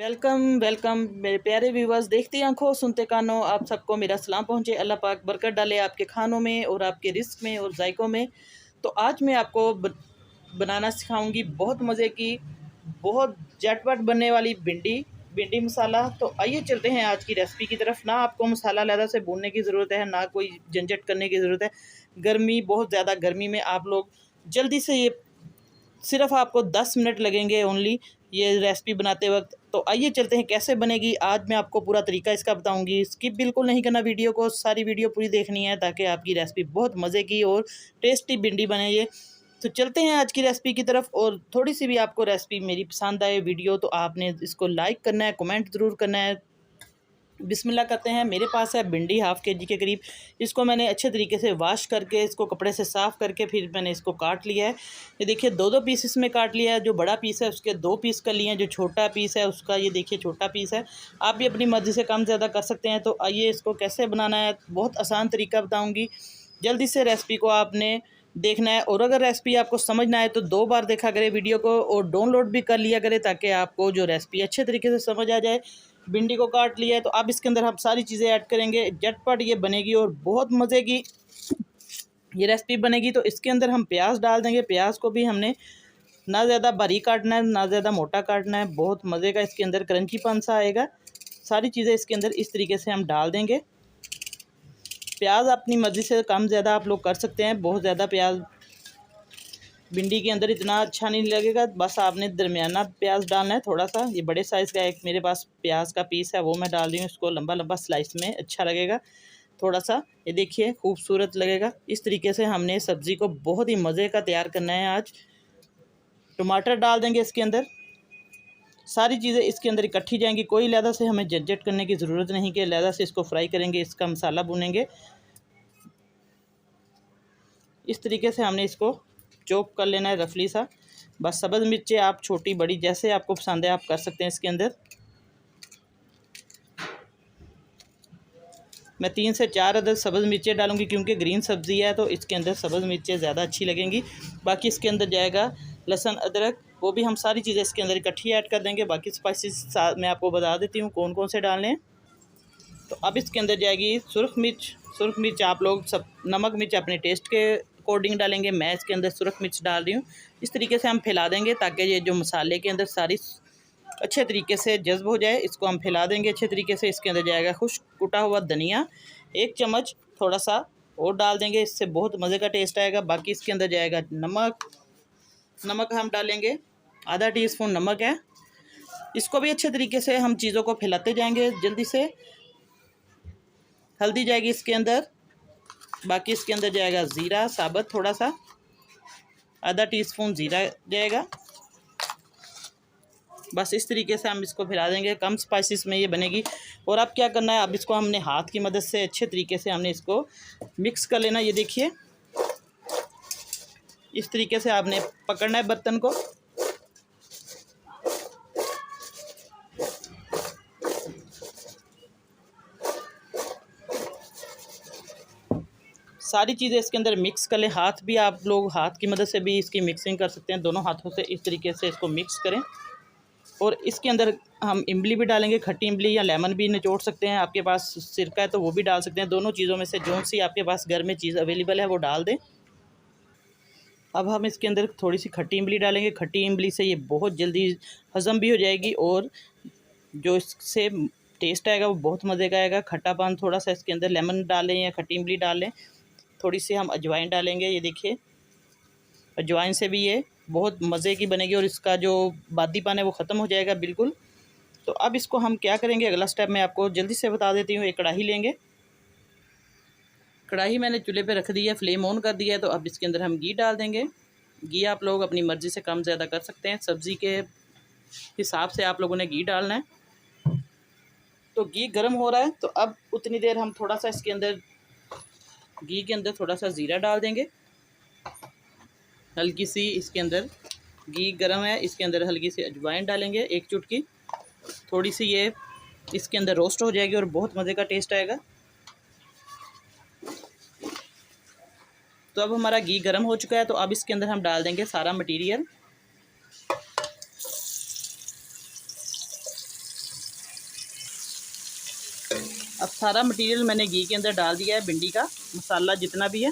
Welcome welcome मेरे प्यारे viewers. देखती आंखों सुनते कानों, आप सबको मेरा सलाम पहुंचे। अल्लाह पाक बरकत डाले आपके खानों में और आपके रिस्क में और जायकों में। तो आज मैं आपको बनाना सिखाऊंगी बहुत मज़े की, बहुत झटपट बनने वाली भिंडी भिंडी मसाला। तो आइए चलते हैं आज की रेसिपी की तरफ। ना आपको मसाला ज़्यादा से भूनने की ज़रूरत है, ना कोई झंझट करने की ज़रूरत है। गर्मी बहुत ज़्यादा, गर्मी में आप लोग जल्दी से ये सिर्फ आपको 10 मिनट लगेंगे ओनली ये रेसिपी बनाते वक्त। तो आइए चलते हैं कैसे बनेगी। आज मैं आपको पूरा तरीका इसका बताऊंगी। स्किप बिल्कुल नहीं करना वीडियो को, सारी वीडियो पूरी देखनी है ताकि आपकी रेसिपी बहुत मज़े की और टेस्टी भिंडी बने ये। तो चलते हैं आज की रेसिपी की तरफ। और थोड़ी सी भी आपको रेसिपी मेरी पसंद आए वीडियो तो आपने इसको लाइक करना है, कमेंट ज़रूर करना है। बिस्मिल्लाह करते हैं। मेरे पास है भिंडी हाफ़ के जी के करीब। इसको मैंने अच्छे तरीके से वॉश करके, इसको कपड़े से साफ़ करके फिर मैंने इसको काट लिया है। ये देखिए दो दो पीस इसमें काट लिया है। जो बड़ा पीस है उसके 2 पीस कर लिए हैं, जो छोटा पीस है उसका ये देखिए छोटा पीस है। आप भी अपनी मर्ज़ी से कम ज़्यादा कर सकते हैं। तो आइए इसको कैसे बनाना है, बहुत आसान तरीका बताऊँगी। जल्दी से रेसिपी को आपने देखना है। और अगर रेसिपी आपको समझ ना आए तो 2 बार देखा करें वीडियो को और डाउनलोड भी कर लिया करें ताकि आपको जो रेसिपी अच्छे तरीके से समझ आ जाए। भिंडी को काट लिया है तो अब इसके अंदर हम सारी चीज़ें ऐड करेंगे। झटपट ये बनेगी और बहुत मज़े की ये रेसिपी बनेगी। तो इसके अंदर हम प्याज डाल देंगे। प्याज को भी हमने ना ज़्यादा बारीक काटना है, ना ज़्यादा मोटा काटना है। बहुत मज़े का इसके अंदर क्रंचीपन सा आएगा। सारी चीज़ें इसके अंदर इस तरीके से हम डाल देंगे। प्याज अपनी मर्ज़ी से कम ज़्यादा आप लोग कर सकते हैं। बहुत ज़्यादा प्याज भिंडी के अंदर इतना अच्छा नहीं लगेगा। बस आपने दरमियाना प्याज डालना है थोड़ा सा। ये बड़े साइज़ का एक मेरे पास प्याज का पीस है वो मैं डाल रही हूँ। इसको लंबा लंबा स्लाइस में अच्छा लगेगा थोड़ा सा। ये देखिए खूबसूरत लगेगा। इस तरीके से हमने सब्ज़ी को बहुत ही मज़े का तैयार करना है आज। टमाटर डाल देंगे इसके अंदर। सारी चीज़ें इसके अंदर इकट्ठी जाएंगी। कोई लहदा से हमें झटझट करने की ज़रूरत नहीं कि लहदा से इसको फ्राई करेंगे, इसका मसाला भूनेंगे। इस तरीके से हमने इसको चॉप कर लेना है रफली सा। बस सब्ज़ मिर्चें आप छोटी बड़ी जैसे आपको पसंद है आप कर सकते हैं। इसके अंदर मैं 3 से 4 अदद सब्ज़ मिर्चें डालूंगी क्योंकि ग्रीन सब्ज़ी है तो इसके अंदर सब्ज़ मिर्चें ज़्यादा अच्छी लगेंगी। बाकी इसके अंदर जाएगा लहसुन अदरक, वो भी हम सारी चीज़ें इसके अंदर इकट्ठी ऐड कर देंगे। बाकी स्पाइसेस मैं आपको बता देती हूँ कौन कौन से डालने हैं। तो अब इसके अंदर जाएगी सुरख मिर्च। सुरख मिर्च आप लोग सब नमक मिर्च अपने टेस्ट के अकॉर्डिंग डालेंगे। मैं इसके अंदर सुरख मिर्च डाल रही हूँ। इस तरीके से हम फैला देंगे ताकि ये जो मसाले के अंदर सारी अच्छे तरीके से जज्ब हो जाए। इसको हम फैला देंगे अच्छे तरीके से। इसके अंदर जाएगा खुश्क कुटा हुआ धनिया 1 चम्मच थोड़ा सा और डाल देंगे, इससे बहुत मज़े का टेस्ट आएगा। बाकी इसके अंदर जाएगा नमक। नमक हम डालेंगे आधा टीस्पून नमक है। इसको भी अच्छे तरीके से हम चीज़ों को फैलाते जाएंगे जल्दी से। हल्दी जाएगी इसके अंदर। बाकी इसके अंदर जाएगा ज़ीरा साबुत थोड़ा सा, आधा टीस्पून ज़ीरा जाएगा। बस इस तरीके से हम इसको फैला देंगे। कम स्पाइसेस में ये बनेगी। और अब क्या करना है, अब इसको हमने हाथ की मदद से अच्छे तरीके से हमने इसको मिक्स कर लेना। ये देखिए इस तरीके से आपने पकड़ना है बर्तन को। सारी चीज़ें इसके अंदर मिक्स कर लें। हाथ भी आप लोग हाथ की मदद से भी इसकी मिक्सिंग कर सकते हैं। दोनों हाथों से इस तरीके से इसको मिक्स करें। और इसके अंदर हम इमली भी डालेंगे, खट्टी इमली या लेमन भी निचोड़ सकते हैं। आपके पास सिरका है तो वो भी डाल सकते हैं। दोनों चीज़ों में से जो सी आपके पास घर में चीज़ अवेलेबल है वो डाल दें। अब हम इसके अंदर थोड़ी सी खट्टी इमली डालेंगे। खट्टी इमली से ये बहुत जल्दी हज़म भी हो जाएगी और जो इससे टेस्ट आएगा वो बहुत मज़े का आएगा। खट्टापन थोड़ा सा इसके अंदर लेमन डालें या खट्टी इमली डालें। थोड़ी सी हम अजवाइन डालेंगे। ये देखिए अजवाइन से भी ये बहुत मज़े की बनेगी और इसका जो बादीपन है वो ख़त्म हो जाएगा बिल्कुल। तो अब इसको हम क्या करेंगे, अगला स्टेप मैं आपको जल्दी से बता देती हूँ। एक कढ़ाई लेंगे। कढ़ाई मैंने चूल्हे पे रख दी है, फ्लेम ऑन कर दिया है। तो अब इसके अंदर हम घी डाल देंगे। घी आप लोग अपनी मर्ज़ी से कम ज़्यादा कर सकते हैं। सब्ज़ी के हिसाब से आप लोगों ने घी डालना है। तो घी गर्म हो रहा है तो अब उतनी देर हम थोड़ा सा इसके अंदर घी के अंदर थोड़ा सा ज़ीरा डाल देंगे। हल्की सी इसके अंदर घी गर्म है, इसके अंदर हल्की सी अजवाइन डालेंगे 1 चुटकी। थोड़ी सी ये इसके अंदर रोस्ट हो जाएगी और बहुत मज़े का टेस्ट आएगा। तो अब हमारा घी गर्म हो चुका है। तो अब इसके अंदर हम डाल देंगे सारा मटेरियल। अब सारा मटेरियल मैंने घी के अंदर डाल दिया है, भिंडी का मसाला जितना भी है।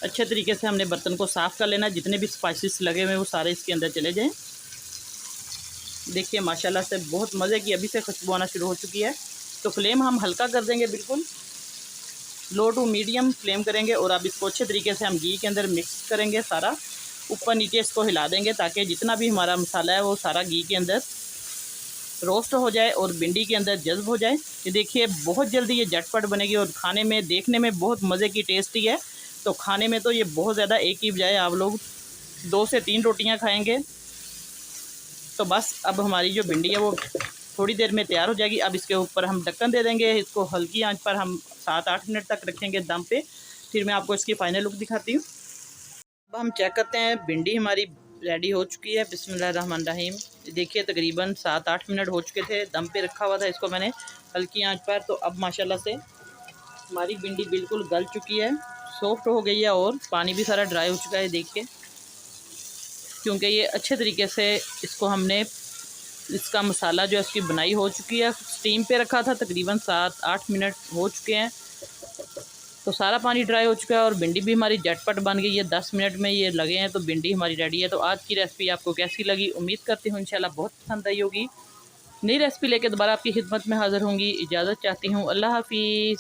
अच्छे तरीके से हमने बर्तन को साफ़ कर लेना, जितने भी स्पाइसेस लगे हुए वो सारे इसके अंदर चले जाएं। देखिए माशाल्लाह से बहुत मज़े की अभी से खुशबू आना शुरू हो चुकी है। तो फ्लेम हम हल्का कर देंगे, बिल्कुल लो टू मीडियम फ्लेम करेंगे और अब इसको अच्छे तरीके से हम घी के अंदर मिक्स करेंगे सारा। ऊपर नीचे इसको हिला देंगे ताकि जितना भी हमारा मसाला है वो सारा घी के अंदर रोस्ट हो जाए और भिंडी के अंदर जज्ब हो जाए। ये देखिए बहुत जल्दी ये झटपट बनेगी और खाने में देखने में बहुत मज़े की टेस्टी है। तो खाने में तो ये बहुत ज़्यादा, एक ही बजाय आप लोग 2 से 3 रोटियां खाएंगे। तो बस अब हमारी जो भिंडी है वो थोड़ी देर में तैयार हो जाएगी। अब इसके ऊपर हम ढक्कन दे देंगे, इसको हल्की आंच पर हम 7-8 मिनट तक रखेंगे दम पे। फिर मैं आपको इसकी फ़ाइनल लुक दिखाती हूँ। अब हम चेक करते हैं, भिंडी हमारी रेडी हो चुकी है। बिस्मिल्लाहिर्रहमानिर्रहीम। देखिए तकरीबन 7-8 मिनट हो चुके थे, दम पे रखा हुआ था इसको मैंने हल्की आंच पर। तो अब माशाल्लाह से हमारी भिंडी बिल्कुल गल चुकी है, सॉफ्ट हो गई है और पानी भी सारा ड्राई हो चुका है। देखिए क्योंकि ये अच्छे तरीके से इसको हमने, इसका मसाला जो है इसकी बनाई हो चुकी है। स्टीम पे रखा था, तकरीबन 7-8 मिनट हो चुके हैं। तो सारा पानी ड्राई हो चुका है और भिंडी भी हमारी झटपट बन गई है। 10 मिनट में ये लगे हैं तो भिंडी हमारी रेडी है। तो आज की रेसिपी आपको कैसी लगी, उम्मीद करती हूँ इंशाल्लाह बहुत पसंद आई होगी। नई रेसिपी लेकर दोबारा आपकी खिदमत में हाज़िर होंगी। इजाज़त चाहती हूँ, अल्लाह हाफिज़।